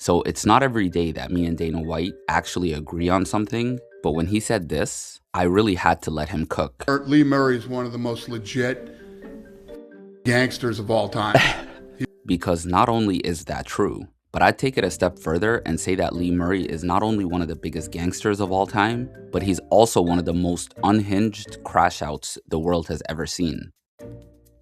So it's not every day that me and Dana White actually agree on something, but when he said this, I really had to let him cook. Lee Murray is one of the most legit gangsters of all time. Because not only is that true, but I'd take it a step further and say that Lee Murray is not only one of the biggest gangsters of all time, but he's also one of the most unhinged crash outs the world has ever seen.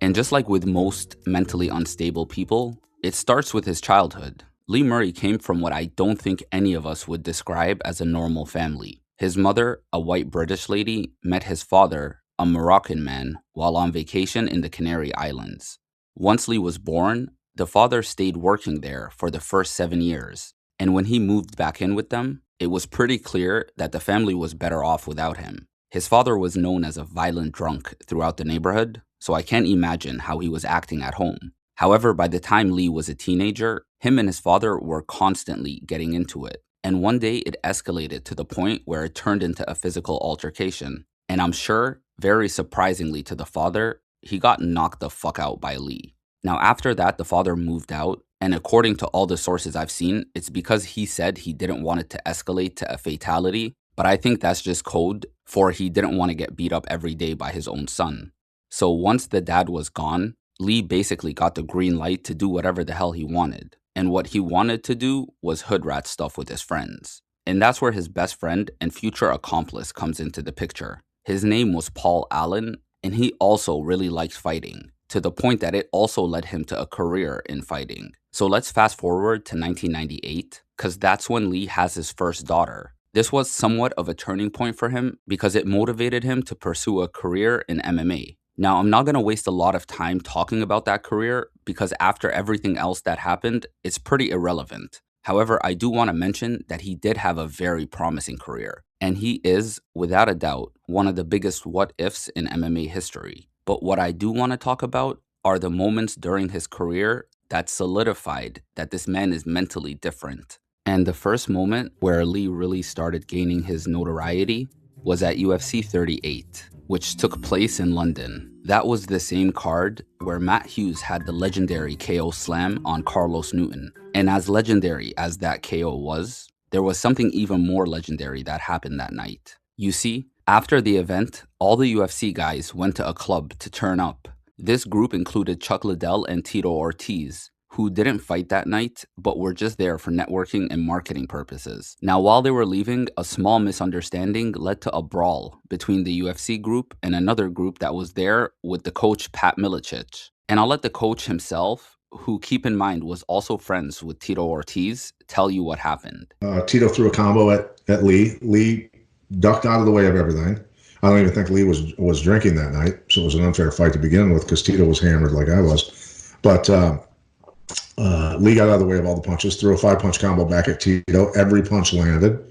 And just like with most mentally unstable people, it starts with his childhood. Lee Murray came from what I don't think any of us would describe as a normal family. His mother, a white British lady, met his father, a Moroccan man, while on vacation in the Canary Islands. Once Lee was born, the father stayed working there for the first 7 years, and when he moved back in with them, it was pretty clear that the family was better off without him. His father was known as a violent drunk throughout the neighborhood, so I can't imagine how he was acting at home. However, by the time Lee was a teenager, him and his father were constantly getting into it, and one day it escalated to the point where it turned into a physical altercation, and I'm sure, very surprisingly to the father, he got knocked the fuck out by Lee. Now, after that, the father moved out, and according to all the sources I've seen, it's because he said he didn't want it to escalate to a fatality, but I think that's just code for he didn't want to get beat up every day by his own son. So once the dad was gone, Lee basically got the green light to do whatever the hell he wanted. And what he wanted to do was hood rat stuff with his friends. And that's where his best friend and future accomplice comes into the picture. His name was Paul Allen, and he also really liked fighting, to the point that it also led him to a career in fighting. So let's fast forward to 1998, because that's when Lee has his first daughter. This was somewhat of a turning point for him because it motivated him to pursue a career in MMA. Now, I'm not going to waste a lot of time talking about that career because after everything else that happened, it's pretty irrelevant. However, I do want to mention that he did have a very promising career, and he is, without a doubt, one of the biggest what-ifs in MMA history. But what I do want to talk about are the moments during his career that solidified that this man is mentally different. And the first moment where Lee really started gaining his notoriety was at UFC 38, which took place in London. That was the same card where Matt Hughes had the legendary KO slam on Carlos Newton. And as legendary as that KO was, there was something even more legendary that happened that night. You see, after the event, all the UFC guys went to a club to turn up. This group included Chuck Liddell and Tito Ortiz, who didn't fight that night, but were just there for networking and marketing purposes. Now, while they were leaving, a small misunderstanding led to a brawl between the UFC group and another group that was there with the coach Pat Milicic. And I'll let the coach himself, who, keep in mind, was also friends with Tito Ortiz, tell you what happened. Tito threw a combo at Lee. Lee ducked out of the way of everything. I don't even think Lee was drinking that night, so it was an unfair fight to begin with because Tito was hammered like I was. But Lee got out of the way of all the punches, threw a 5-punch combo back at Tito. Every punch landed.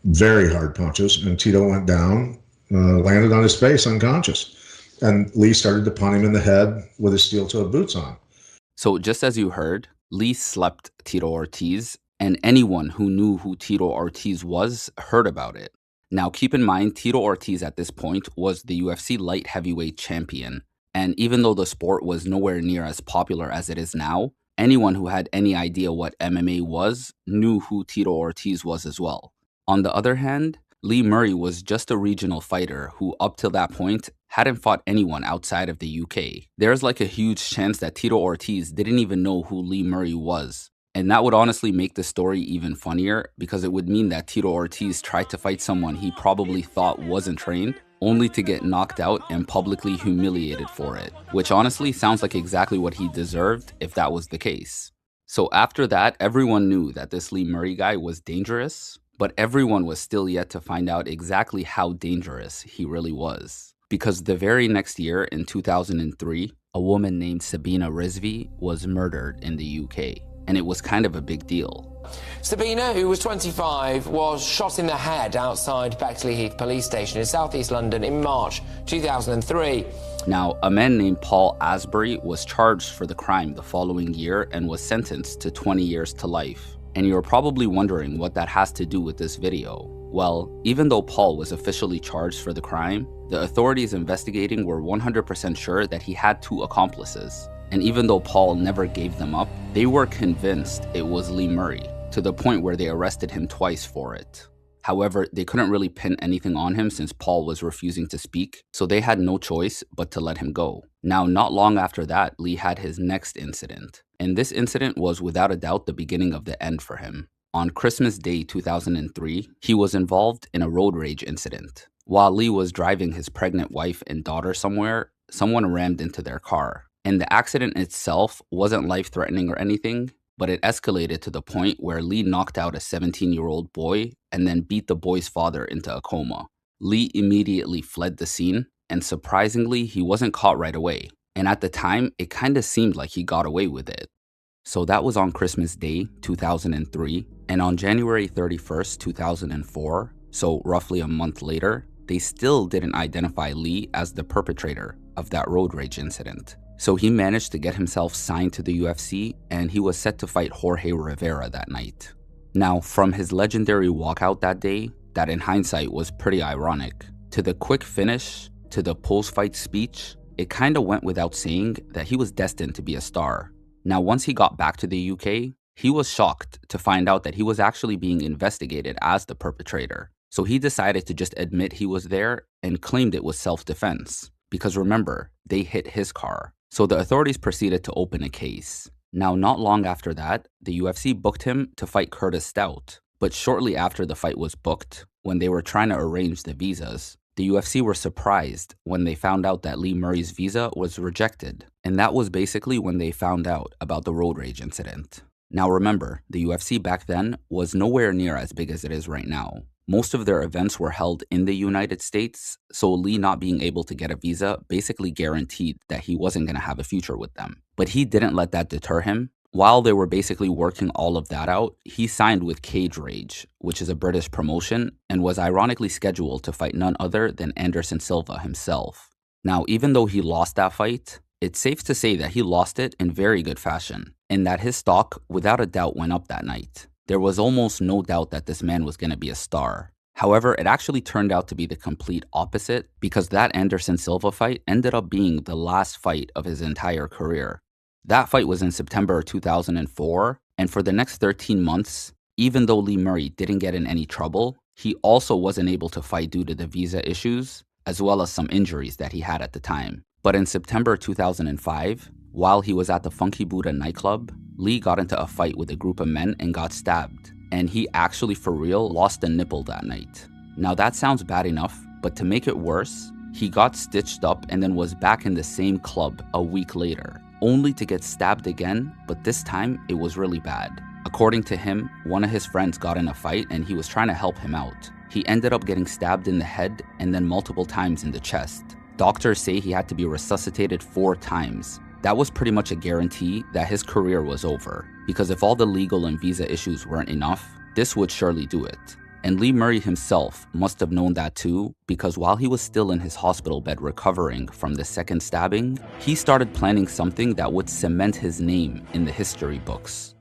Very hard punches. And Tito went down, landed on his face unconscious. And Lee started to punt him in the head with his steel-toed boots on. So just as you heard, Lee slept Tito Ortiz, and anyone who knew who Tito Ortiz was heard about it. Now keep in mind, Tito Ortiz at this point was the UFC light heavyweight champion. And even though the sport was nowhere near as popular as it is now, anyone who had any idea what MMA was knew who Tito Ortiz was as well. On the other hand, Lee Murray was just a regional fighter who up till that point hadn't fought anyone outside of the UK. There's like a huge chance that Tito Ortiz didn't even know who Lee Murray was. And that would honestly make the story even funnier because it would mean that Tito Ortiz tried to fight someone he probably thought wasn't trained, only to get knocked out and publicly humiliated for it, which honestly sounds like exactly what he deserved if that was the case. So after that, everyone knew that this Lee Murray guy was dangerous, but everyone was still yet to find out exactly how dangerous he really was. Because the very next year, in 2003, a woman named Sabina Rizvi was murdered in the UK, and it was kind of a big deal. Sabina, who was 25, was shot in the head outside Bexleyheath police station in southeast London in March 2003. Now, a man named Paul Asbury was charged for the crime the following year and was sentenced to 20 years to life. And you're probably wondering what that has to do with this video. Well, even though Paul was officially charged for the crime, the authorities investigating were 100% sure that he had 2 accomplices. And even though Paul never gave them up, they were convinced it was Lee Murray, to the point where they arrested him twice for it. However, they couldn't really pin anything on him since Paul was refusing to speak, so they had no choice but to let him go. Now, not long after that, Lee had his next incident, and this incident was without a doubt the beginning of the end for him. On Christmas Day 2003, he was involved in a road rage incident. While Lee was driving his pregnant wife and daughter somewhere, someone rammed into their car. And the accident itself wasn't life-threatening or anything, but it escalated to the point where Lee knocked out a 17-year-old boy and then beat the boy's father into a coma. Lee immediately fled the scene, and surprisingly, he wasn't caught right away. And at the time, it kinda seemed like he got away with it. So that was on Christmas Day, 2003, and on January 31st, 2004, so roughly a month later, they still didn't identify Lee as the perpetrator of that road rage incident. So he managed to get himself signed to the UFC, and he was set to fight Jorge Rivera that night. Now, from his legendary walkout that day, that in hindsight was pretty ironic, to the quick finish, to the post-fight speech, it kinda went without saying that he was destined to be a star. Now, once he got back to the UK, he was shocked to find out that he was actually being investigated as the perpetrator. So he decided to just admit he was there and claimed it was self-defense. Because remember, they hit his car. So the authorities proceeded to open a case. Now, not long after that, the UFC booked him to fight Curtis Stout. But shortly after the fight was booked, when they were trying to arrange the visas, the UFC were surprised when they found out that Lee Murray's visa was rejected. And that was basically when they found out about the road rage incident. Now remember, the UFC back then was nowhere near as big as it is right now. Most of their events were held in the United States, so Lee not being able to get a visa basically guaranteed that he wasn't going to have a future with them. But he didn't let that deter him. While they were basically working all of that out, he signed with Cage Rage, which is a British promotion, and was ironically scheduled to fight none other than Anderson Silva himself. Now, even though he lost that fight, it's safe to say that he lost it in very good fashion, and that his stock without a doubt went up that night. There was almost no doubt that this man was going to be a star. However, it actually turned out to be the complete opposite, because that Anderson Silva fight ended up being the last fight of his entire career. That fight was in September 2004, and for the next 13 months, even though Lee Murray didn't get in any trouble, he also wasn't able to fight due to the visa issues, as well as some injuries that he had at the time. But in September 2005, while he was at the Funky Buddha nightclub, Lee got into a fight with a group of men and got stabbed. And he actually for real lost a nipple that night. Now that sounds bad enough, but to make it worse, he got stitched up and then was back in the same club a week later, only to get stabbed again, but this time it was really bad. According to him, one of his friends got in a fight and he was trying to help him out. He ended up getting stabbed in the head and then multiple times in the chest. Doctors say he had to be resuscitated 4 times. That was pretty much a guarantee that his career was over, because if all the legal and visa issues weren't enough, this would surely do it. And Lee Murray himself must have known that too, because while he was still in his hospital bed recovering from the second stabbing, he started planning something that would cement his name in the history books.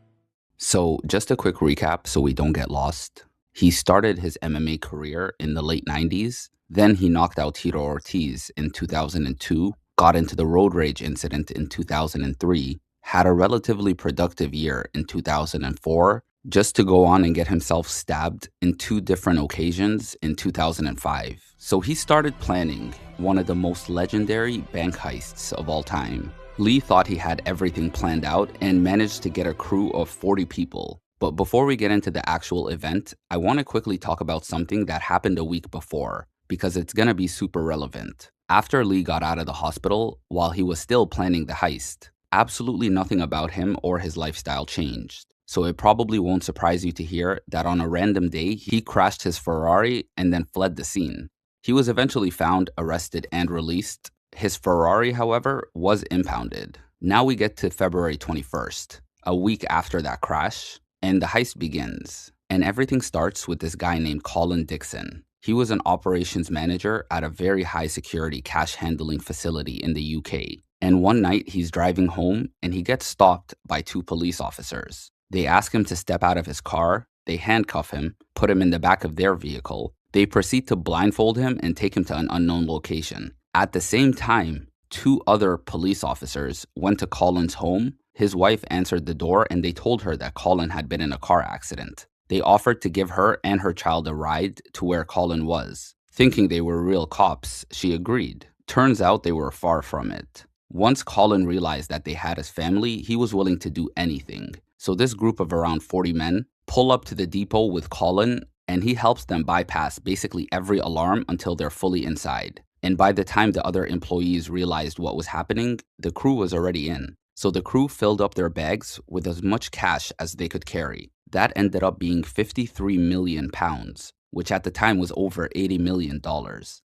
So just a quick recap so we don't get lost. He started his MMA career in the late 90s, then he knocked out Tito Ortiz in 2002, got into the road rage incident in 2003, had a relatively productive year in 2004, just to go on and get himself stabbed in 2 different occasions in 2005. So he started planning one of the most legendary bank heists of all time. Lee thought he had everything planned out and managed to get a crew of 40 people. But before we get into the actual event, I want to quickly talk about something that happened a week before, because it's gonna be super relevant. After Lee got out of the hospital, while he was still planning the heist, absolutely nothing about him or his lifestyle changed. So it probably won't surprise you to hear that on a random day, he crashed his Ferrari and then fled the scene. He was eventually found, arrested, and released. His Ferrari, however, was impounded. Now we get to February 21st, a week after that crash, and the heist begins. And everything starts with this guy named Colin Dixon. He was an operations manager at a very high security cash handling facility in the UK. And one night he's driving home and he gets stopped by 2 police officers. They ask him to step out of his car, they handcuff him, put him in the back of their vehicle. They proceed to blindfold him and take him to an unknown location. At the same time, 2 other police officers went to Colin's home. His wife answered the door and they told her that Colin had been in a car accident. They offered to give her and her child a ride to where Colin was. Thinking they were real cops, she agreed. Turns out they were far from it. Once Colin realized that they had his family, he was willing to do anything. So this group of around 40 men pull up to the depot with Colin, and he helps them bypass basically every alarm until they're fully inside. And by the time the other employees realized what was happening, the crew was already in. So the crew filled up their bags with as much cash as they could carry. That ended up being 53 million pounds, which at the time was over $80 million.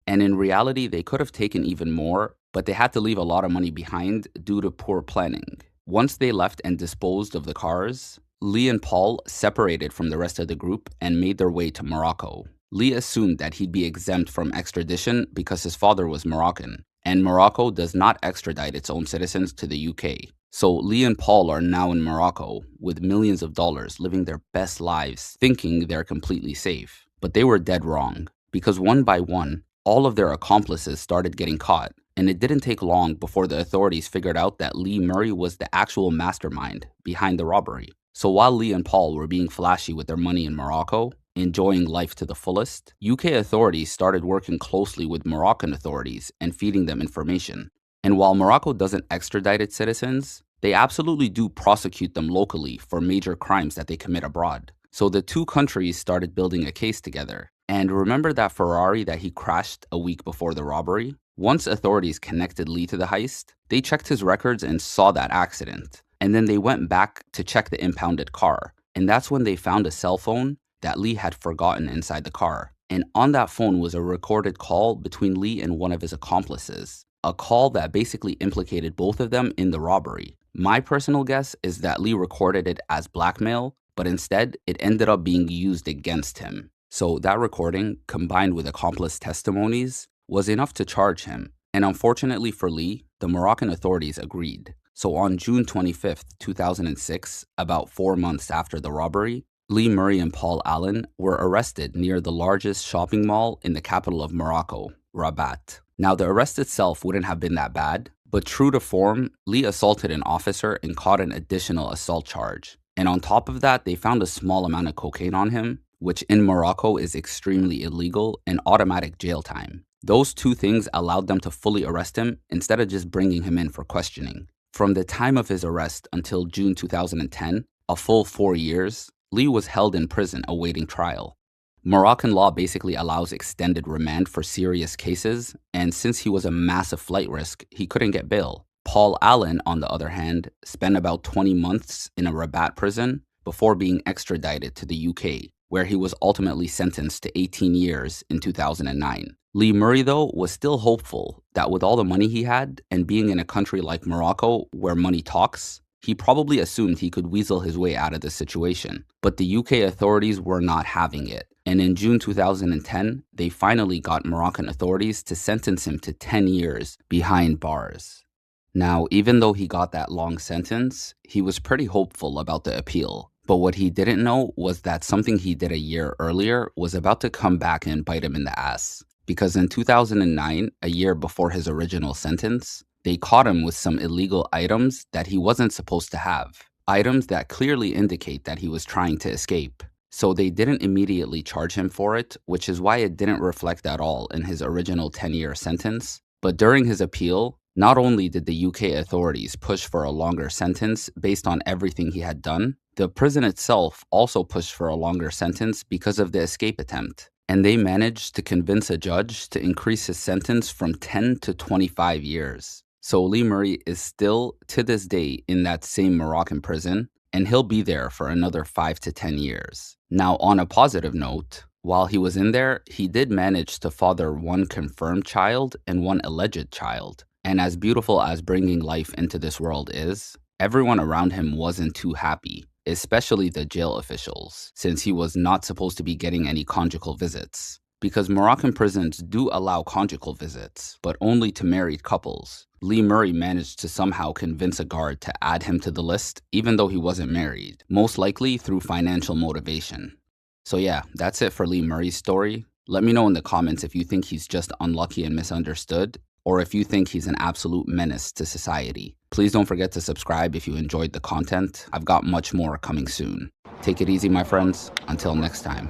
And in reality, they could have taken even more, but they had to leave a lot of money behind due to poor planning. Once they left and disposed of the cars, Lee and Paul separated from the rest of the group and made their way to Morocco. Lee assumed that he'd be exempt from extradition because his father was Moroccan, and Morocco does not extradite its own citizens to the UK. So Lee and Paul are now in Morocco with millions of dollars, living their best lives, thinking they're completely safe. But they were dead wrong, because one by one, all of their accomplices started getting caught, and it didn't take long before the authorities figured out that Lee Murray was the actual mastermind behind the robbery. So while Lee and Paul were being flashy with their money in Morocco, enjoying life to the fullest, UK authorities started working closely with Moroccan authorities and feeding them information. And while Morocco doesn't extradite its citizens, they absolutely do prosecute them locally for major crimes that they commit abroad. So the two countries started building a case together. And remember that Ferrari that he crashed a week before the robbery? Once authorities connected Lee to the heist, they checked his records and saw that accident. And then they went back to check the impounded car. And that's when they found a cell phone that Lee had forgotten inside the car. And on that phone was a recorded call between Lee and one of his accomplices. A call that basically implicated both of them in the robbery. My personal guess is that Lee recorded it as blackmail, but instead it ended up being used against him. So that recording, combined with accomplice testimonies, was enough to charge him. And unfortunately for Lee, the Moroccan authorities agreed. So on June 25th, 2006, about 4 months after the robbery, Lee Murray and Paul Allen were arrested near the largest shopping mall in the capital of Morocco, Rabat. Now, the arrest itself wouldn't have been that bad, but true to form, Lee assaulted an officer and caught an additional assault charge. And on top of that, they found a small amount of cocaine on him, which in Morocco is extremely illegal and automatic jail time. Those two things allowed them to fully arrest him instead of just bringing him in for questioning. From the time of his arrest until June 2010, a full 4 years, Lee was held in prison awaiting trial. Moroccan law basically allows extended remand for serious cases, and since he was a massive flight risk, he couldn't get bail. Paul Allen, on the other hand, spent about 20 months in a Rabat prison before being extradited to the UK, where he was ultimately sentenced to 18 years in 2009. Lee Murray, though, was still hopeful that with all the money he had and being in a country like Morocco where money talks, he probably assumed he could weasel his way out of the situation. But the UK authorities were not having it. And in June 2010, they finally got Moroccan authorities to sentence him to 10 years behind bars. Now, even though he got that long sentence, he was pretty hopeful about the appeal. But what he didn't know was that something he did a year earlier was about to come back and bite him in the ass. Because in 2009, a year before his original sentence, they caught him with some illegal items that he wasn't supposed to have. Items that clearly indicate that he was trying to escape. So they didn't immediately charge him for it, which is why it didn't reflect at all in his original 10-year sentence. But during his appeal, not only did the UK authorities push for a longer sentence based on everything he had done, the prison itself also pushed for a longer sentence because of the escape attempt. And they managed to convince a judge to increase his sentence from 10 to 25 years. So Lee Murray is still, to this day, in that same Moroccan prison, and he'll be there for another 5 to 10 years. Now, on a positive note, while he was in there, he did manage to father one confirmed child and one alleged child. And as beautiful as bringing life into this world is, everyone around him wasn't too happy, especially the jail officials, since he was not supposed to be getting any conjugal visits. Because Moroccan prisons do allow conjugal visits, but only to married couples. Lee Murray managed to somehow convince a guard to add him to the list, even though he wasn't married, most likely through financial motivation. So yeah, that's it for Lee Murray's story. Let me know in the comments if you think he's just unlucky and misunderstood, or if you think he's an absolute menace to society. Please don't forget to subscribe if you enjoyed the content. I've got much more coming soon. Take it easy, my friends. Until next time.